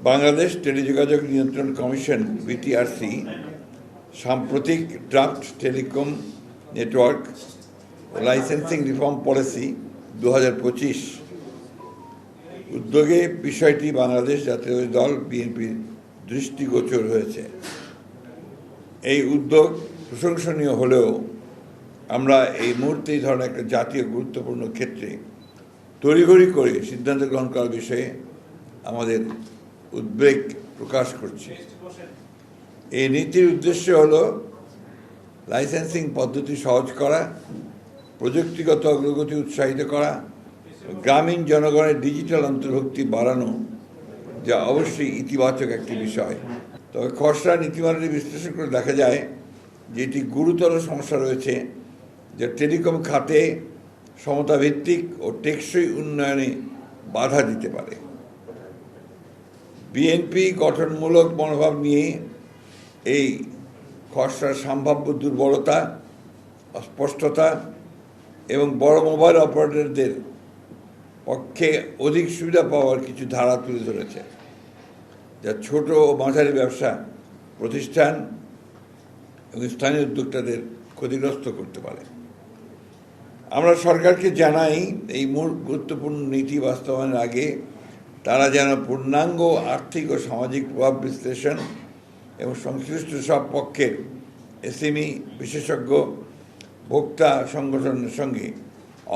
বাংলাদেশ টেলিযোগাযোগ নিয়ন্ত্রণ commission BTRC সাম্প্রতিক draft telecom network licensing reform policy 2025 উদ্যোগে বিষয়টি বাংলাদেশ জাতীয় দল বিএনপির দৃষ্টিগোচর হয়েছে। এই উদ্যোগ প্রশংসনীয় হলেও আমরা এই মুহূর্তে এই ধরনের একটা জাতীয় গুরুত্বপূর্ণ ক্ষেত্রে তড়িঘড়ি করে সিদ্ধান্ত গ্রহণ করার বিষয়ে আমাদের উদ্বেগ প্রকাশ করছি। এই নীতির উদ্দেশ্য হল লাইসেন্সিং পদ্ধতি সহজ করা, প্রযুক্তিগত অগ্রগতি উৎসাহিত করা, গ্রামীণ জনগণের ডিজিটাল অন্তর্ভুক্তি বাড়ানো, যা অবশ্যই ইতিবাচক একটি বিষয়। তবে খসড়া নীতিমালাটি বিশ্লেষণ করে দেখা যায় যে এটি গুরুতর সমস্যা রয়েছে, যা টেলিকম খাতে সমতাভিত্তিক ও টেকসই উন্নয়নে বাধা দিতে পারে। বিএনপি গঠনমূলক মনোভাব নিয়ে এই খসড়ার সম্ভাব্য দুর্বলতা, অস্পষ্টতা এবং বড় মোবাইল অপারেটরদের পক্ষে অধিক সুবিধা পাওয়ার কিছু ধারা তুলে ধরেছে, যা ছোট ও মাঝারি ব্যবসা প্রতিষ্ঠান এবং স্থানীয় উদ্যোক্তাদের ক্ষতিগ্রস্ত করতে পারে। আমরা সরকারকে জানাই এই মূল গুরুত্বপূর্ণ নীতি বাস্তবায়নের আগে তারা যেন পূর্ণাঙ্গ আর্থিক ও সামাজিক প্রভাব বিশ্লেষণ এবং সংশ্লিষ্ট সব পক্ষের এসএমই বিশেষজ্ঞ ভোক্তা সংগঠনের সঙ্গে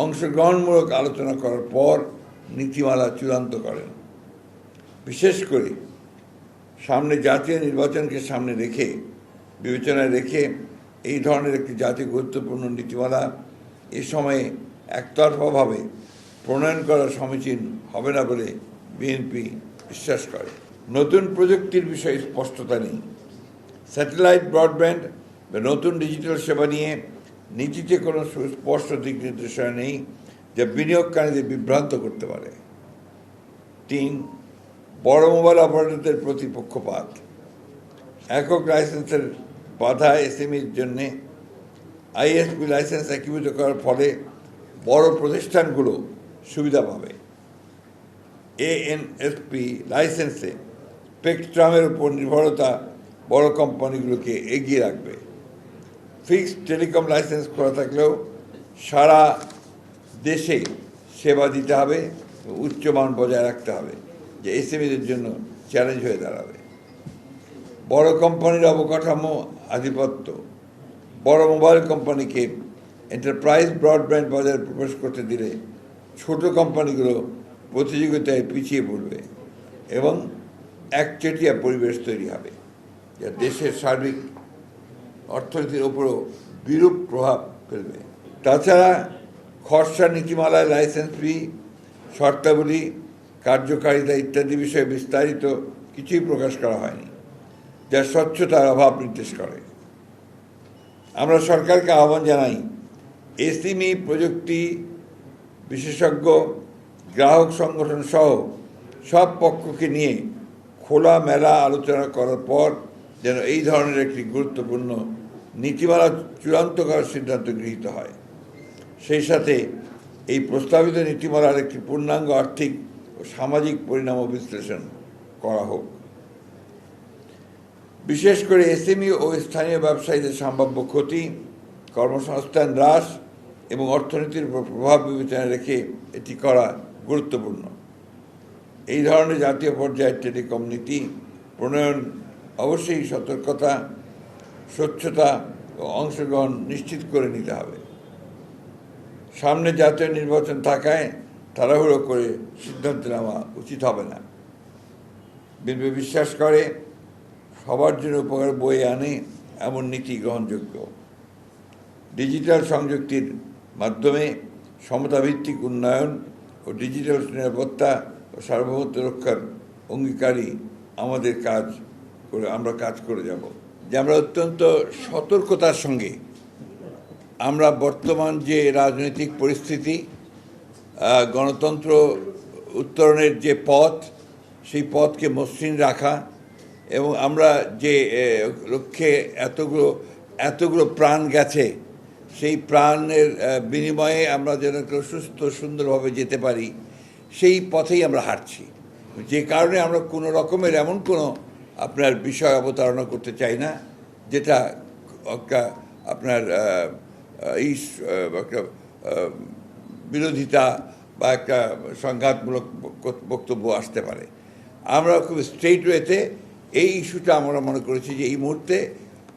অংশগ্রহণমূলক আলোচনা করার পর নীতিমালা চূড়ান্ত করেন। বিশেষ করে সামনে জাতীয় নির্বাচনকে সামনে রেখে বিবেচনায় রেখে এই ধরনের একটি জাতীয় গুরুত্বপূর্ণ নীতিমালা এ সময়ে একতরফাভাবে প্রণয়ন করা সমীচীন হবে না বলে বিএনপি বিশ্বাস করে। নতুন প্রযুক্তির বিষয়ে স্পষ্টতা নেই। স্যাটেলাইট ব্রডব্যান্ড বা নতুন ডিজিটাল সেবা নিয়ে নীতিতে কোনো সুস্পষ্ট দিক নির্দেশনা নেই, যা বিনিয়োগকারীদের বিভ্রান্ত করতে পারে। 3. বড় মোবাইল অপারেটরদের প্রতি পক্ষপাত। একক লাইসেন্সের বাধা এসএমইর জন্যে আইএসপি লাইসেন্স একীভূত করার ফলে বড় প্রতিষ্ঠানগুলো সুবিধা পাবে। এএনএসপি লাইসেন্সে স্পেকট্রামের উপর নির্ভরতা বড় কোম্পানিগুলোকে এগিয়ে রাখবে। ফিক্সড টেলিকম লাইসেন্স করা থাকলেও সারা দেশে সেবা দিতে হবে, উচ্চমান বজায় রাখতে হবে, যে এসএমইদের জন্য চ্যালেঞ্জ হয়ে দাঁড়াবে। বড় কোম্পানির অবকাঠামো আধিপত্য। বড় মোবাইল কোম্পানিকে এন্টারপ্রাইজ ব্রডব্যান্ড বাজারে প্রবেশ করতে দিলে ছোট কোম্পানিগুলো প্রতিযোগিতায় পিছিয়ে পড়বে এবং একচেটিয়া পরিবেশ তৈরি হবে, যা দেশের সার্বিক অর্থনীতির ওপরও বিরূপ প্রভাব ফেলবে। তাছাড়া খসড়া নীতিমালায় লাইসেন্স ফি, শর্তাবলী, কার্যকারিতা ইত্যাদি বিষয়ে বিস্তারিত কিছুই প্রকাশ করা হয়নি, যা স্বচ্ছতার অভাব নির্দেশ করে। আমরা সরকারকে আহ্বান জানাই এসএমই প্রযুক্তি বিশেষজ্ঞ, গ্রাহক সংগঠন সহ সব পক্ষকে নিয়ে খোলামেলা আলোচনা করার পর যেন এই ধরনের একটি গুরুত্বপূর্ণ নীতিমালা চূড়ান্ত করার সিদ্ধান্ত গৃহীত হয়। সেই সাথে এই প্রস্তাবিত নীতিমালার একটি পূর্ণাঙ্গ আর্থিক ও সামাজিক পরিণাম বিশ্লেষণ করা হোক। বিশেষ করে এসএমই ও স্থানীয় ব্যবসায়ীদের সম্ভাব্য ক্ষতি, কর্মসংস্থান হ্রাস এবং অর্থনীতির উপর প্রভাব বিবেচনায় রেখে এটি করা গুরুত্বপূর্ণ। এই ধরনের জাতীয় পর্যায়ের টেলিকম নীতি প্রণয়ন অবশ্যই সতর্কতা, স্বচ্ছতা ও অংশগ্রহণ নিশ্চিত করে নিতে হবে। সামনে জাতীয় নির্বাচন থাকায় তাড়াহুড়ো করে সিদ্ধান্ত নেওয়া উচিত হবে না। বিএনপি বিশ্বাস করে সবার জন্য উপকার বয়ে আনে এমন নীতি গ্রহণযোগ্য। ডিজিটাল সংযুক্তির মাধ্যমে সমতাভিত্তিক উন্নয়ন ও ডিজিটাল নিরাপত্তা ও সার্বভৌমত্ব রক্ষার অঙ্গীকারী আমরা কাজ করে যাব। যে আমরা অত্যন্ত সতর্কতার সঙ্গে আমরা বর্তমান যে রাজনৈতিক পরিস্থিতি, গণতন্ত্র উত্তরণের যে পথ, সেই পথকে মসৃণ রাখা এবং আমরা যে লক্ষ্যে এতগুলো প্রাণ গেছে, সেই প্রাণের বিনিময়ে আমরা যেন সুস্থ সুন্দরভাবে যেতে পারি, সেই পথেই আমরা হাঁটছি। যে কারণে আমরা কোনো রকমের এমন কোনো আপনার বিষয় অবতারণা করতে চাই না যেটা একটা আপনার একটা বিরোধিতা বা একটা সংঘাতমূলক বক্তব্য আসতে পারে। আমরা খুব স্ট্রেইট ওয়েতে এই ইস্যুটা আমরা মনে করেছি যে এই মুহূর্তে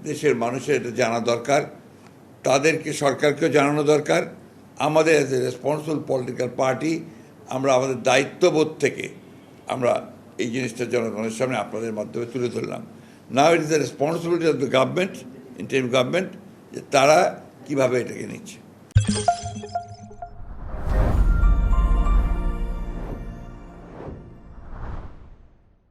দেশের মানুষের এটা জানা দরকার, তাদেরকে সরকারকেও জানানো দরকার। আমাদের as a responsible political party আমরা আমাদের দায়িত্ববোধ থেকে আমরা এই জিনিসটা জনগণের সামনে আপনাদের মাধ্যমে তুলে ধরলাম। Now it is the responsibility of the government, interim government, যে তারা কীভাবে এটাকে নিচ্ছে।